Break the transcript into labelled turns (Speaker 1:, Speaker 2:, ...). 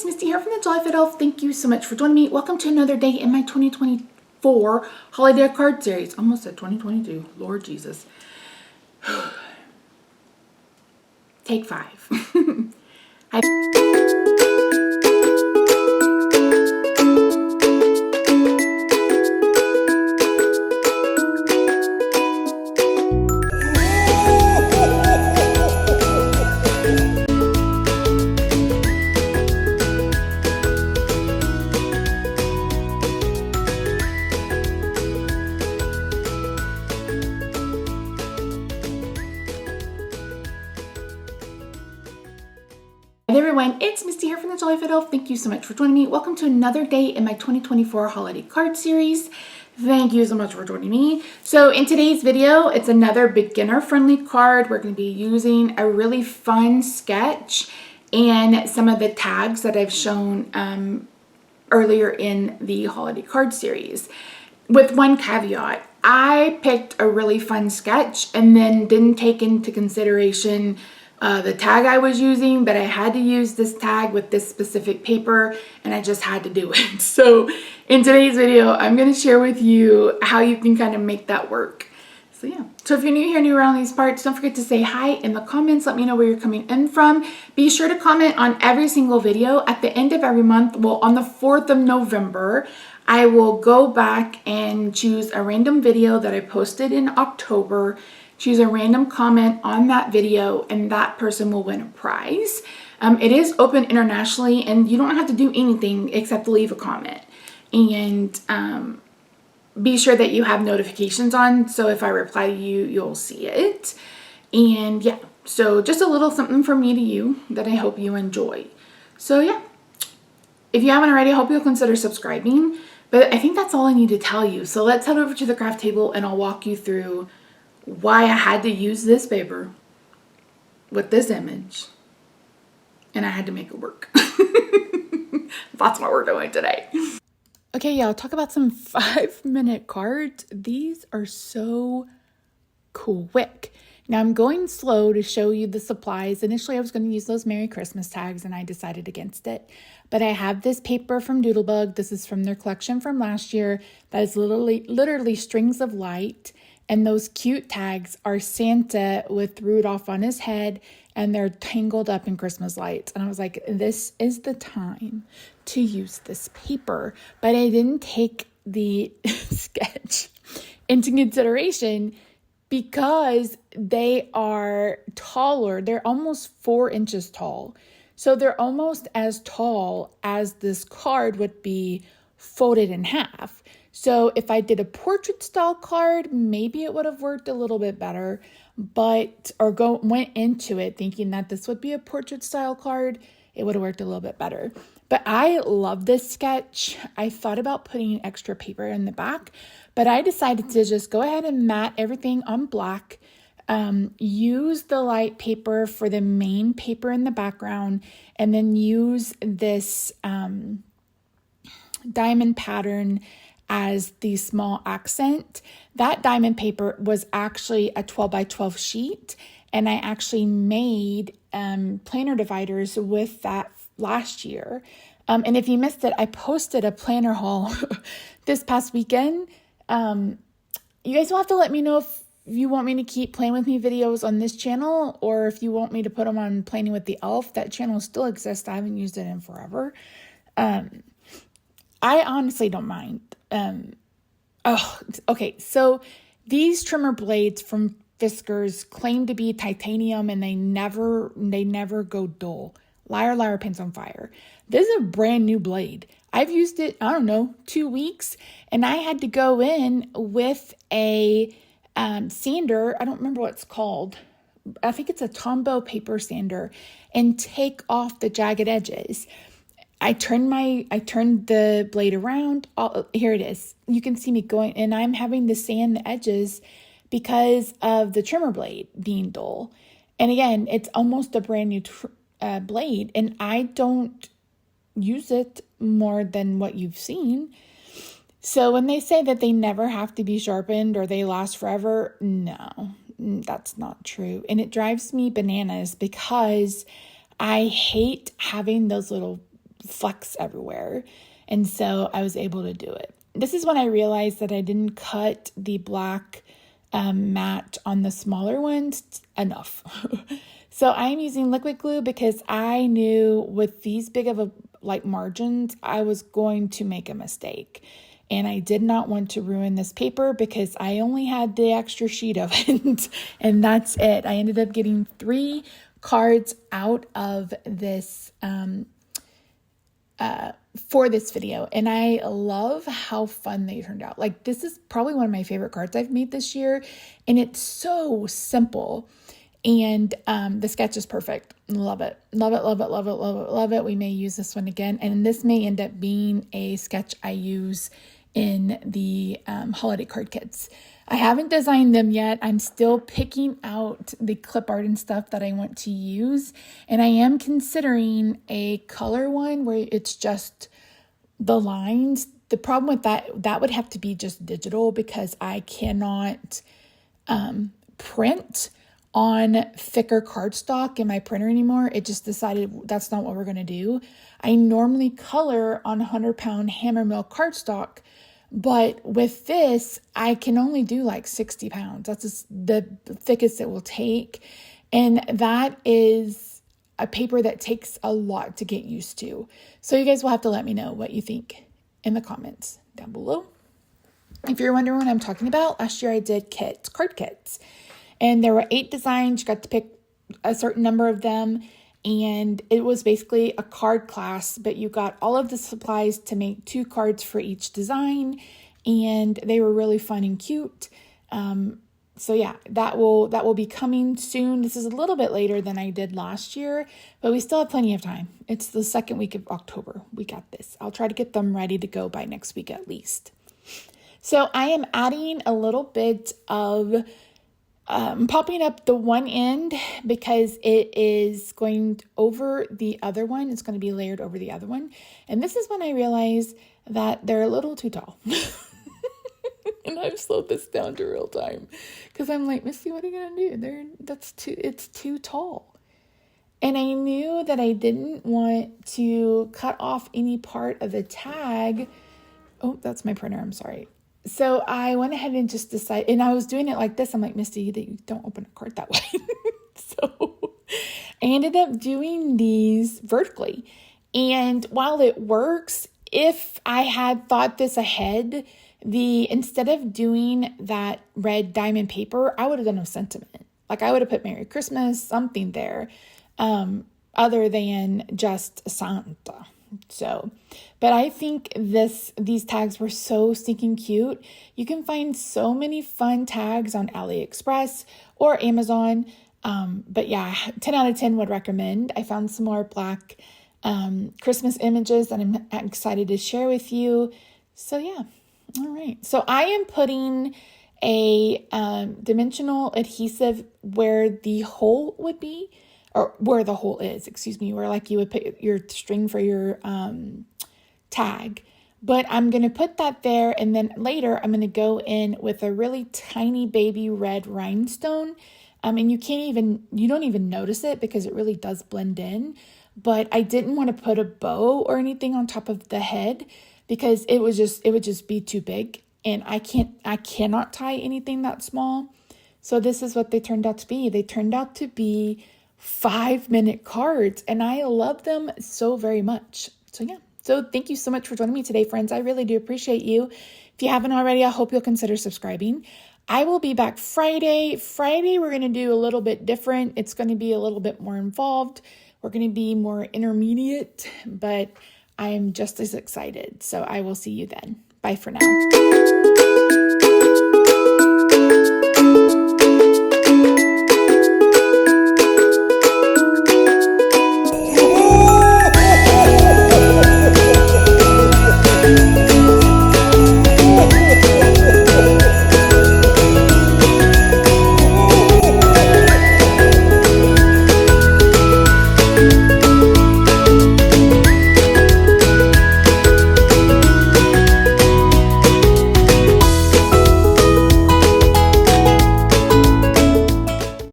Speaker 1: it's Misty here from TheJollyFatElf. Thank you so much for joining me. Welcome to another day in my 2024 holiday card series. Almost at 2022. Lord Jesus. Take 5. Hey everyone, it's Misty here from TheJollyFatElf. Thank you so much for joining me. Welcome to another day in my 2024 holiday card series. Thank you so much for joining me. So in today's video, it's another beginner-friendly card. We're going to be using a really fun sketch and some of the tags that I've shown earlier in the holiday card series. With one caveat, I picked a really fun sketch and then didn't take into consideration the tag I was using, but I had to use this tag with this specific paper and I just had to do it. So in today's video, I'm going to share with you how you can kind of make that work. So yeah. So if you're new here, new around these parts, don't forget to say hi in the comments. Let me know where you're coming in from. Be sure to comment on every single video at the end of every month. Well, on the 4th of November, I will go back and choose a random video that I posted in October, choose a random comment on that video, and that person will win a prize. It is open internationally, and you don't have to do anything except leave a comment. And be sure that you have notifications on, so if I reply to you, you'll see it. And yeah, so just a little something from me to you that I hope you enjoy. So yeah, if you haven't already, I hope you'll consider subscribing. But I think that's all I need to tell you. So let's head over to the craft table and I'll walk you through why I had to use this paper with this image and I had to make it work. That's what we're doing today. Okay, y'all, talk about some 5-minute cards. These are so quick. Now I'm going slow to show you the supplies. Initially, I was going to use those Merry Christmas tags and I decided against it. But I have this paper from Doodlebug. This is from their collection from last year. That is literally strings of light. And those cute tags are Santa with Rudolph on his head and they're tangled up in Christmas lights. And I was like, this is the time to use this paper. But I didn't take the sketch into consideration because they are taller. They're almost 4 inches tall. So they're almost as tall as this card would be folded in half. So if I did a portrait style card, maybe it would have worked a little bit better, went into it thinking that this would be a portrait style card, it would have worked a little bit better. But I love this sketch. I thought about putting extra paper in the back, but I decided to just go ahead and matte everything on black, use the light paper for the main paper in the background, and then use this diamond pattern as the small accent. That diamond paper was actually a 12 by 12 sheet, and I actually made planner dividers with that last year. And if you missed it, I posted a planner haul this past weekend. You guys will have to let me know if you want me to keep playing with me videos on this channel, or if you want me to put them on Planning with the Elf. That channel still exists. I haven't used it in forever. I honestly don't mind. Okay. So these trimmer blades from Fiskars claim to be titanium and they never go dull. Liar, liar, pants on fire. This is a brand new blade. I've used it, 2 weeks, and I had to go in with a sander. I don't remember what it's called. I think it's a Tombow paper sander, and take off the jagged edges. I turned the blade around. Here it is. You can see me going, and I'm having to sand the edges because of the trimmer blade being dull. And again, it's almost a brand new blade, and I don't use it more than what you've seen. So when they say that they never have to be sharpened or they last forever, no, that's not true. And it drives me bananas because I hate having those little flecks everywhere. And so I was able to do it. This is when I realized that I didn't cut the black mat on the smaller ones enough. So I'm using liquid glue because I knew with these big of a margins, I was going to make a mistake. And I did not want to ruin this paper because I only had the extra sheet of it. And that's it. I ended up getting 3 cards out of this for this video. And I love how fun they turned out. Like, this is probably one of my favorite cards I've made this year. And it's so simple. And the sketch is perfect. Love it. Love it, love it, love it, love it, love it. We may use this one again. And this may end up being a sketch I use in the holiday card kits. I haven't designed them yet. I'm still picking out the clip art and stuff that I want to use. And I am considering a color one where it's just the lines. The problem with that would have to be just digital because I cannot print on thicker cardstock in my printer anymore. It just decided that's not what we're going to do. I normally color on 100-pound hammer mill cardstock, but with this, I can only do like 60 pounds. That's just the thickest it will take. And that is a paper that takes a lot to get used to. So you guys will have to let me know what you think in the comments down below. If you're wondering what I'm talking about, last year I did card kits. And there were 8 designs. You got to pick a certain number of them. And it was basically a card class, but you got all of the supplies to make 2 cards for each design. And they were really fun and cute. So yeah, that will be coming soon. This is a little bit later than I did last year, but we still have plenty of time. It's the second week of October. We got this. I'll try to get them ready to go by next week at least. So I am adding a little bit of popping up the one end because it is going over the other one. It's going to be layered over the other one. And this is when I realized that they're a little too tall. And I've slowed this down to real time because I'm like, Missy, what are you going to do? It's too tall. And I knew that I didn't want to cut off any part of the tag. Oh, that's my printer. I'm sorry. So I went ahead and just decided, and I was doing it like this. I'm like, Misty, you don't open a card that way. So I ended up doing these vertically. And while it works, if I had thought this ahead, instead of doing that red diamond paper, I would have done a sentiment. Like I would have put Merry Christmas, something there, other than just Santa. So, but I think these tags were so stinking cute. You can find so many fun tags on AliExpress or Amazon. But yeah, 10 out of 10 would recommend. I found some more black Christmas images that I'm excited to share with you. So yeah. All right. So I am putting a dimensional adhesive where the hole would be, or where the hole is, where like you would put your string for your tag. But I'm going to put that there, and then later I'm going to go in with a really tiny baby red rhinestone. And you don't even notice it because it really does blend in. But I didn't want to put a bow or anything on top of the head because it would just be too big. And I cannot tie anything that small. So this is what they turned out to be. They turned out to be 5-minute cards, and I love them so very much. So yeah. So thank you so much for joining me today, friends. I really do appreciate you. If you haven't already, I hope you'll consider subscribing. I will be back Friday. Friday, we're going to do a little bit different. It's going to be a little bit more involved. We're going to be more intermediate, but I am just as excited. So I will see you then. Bye for now.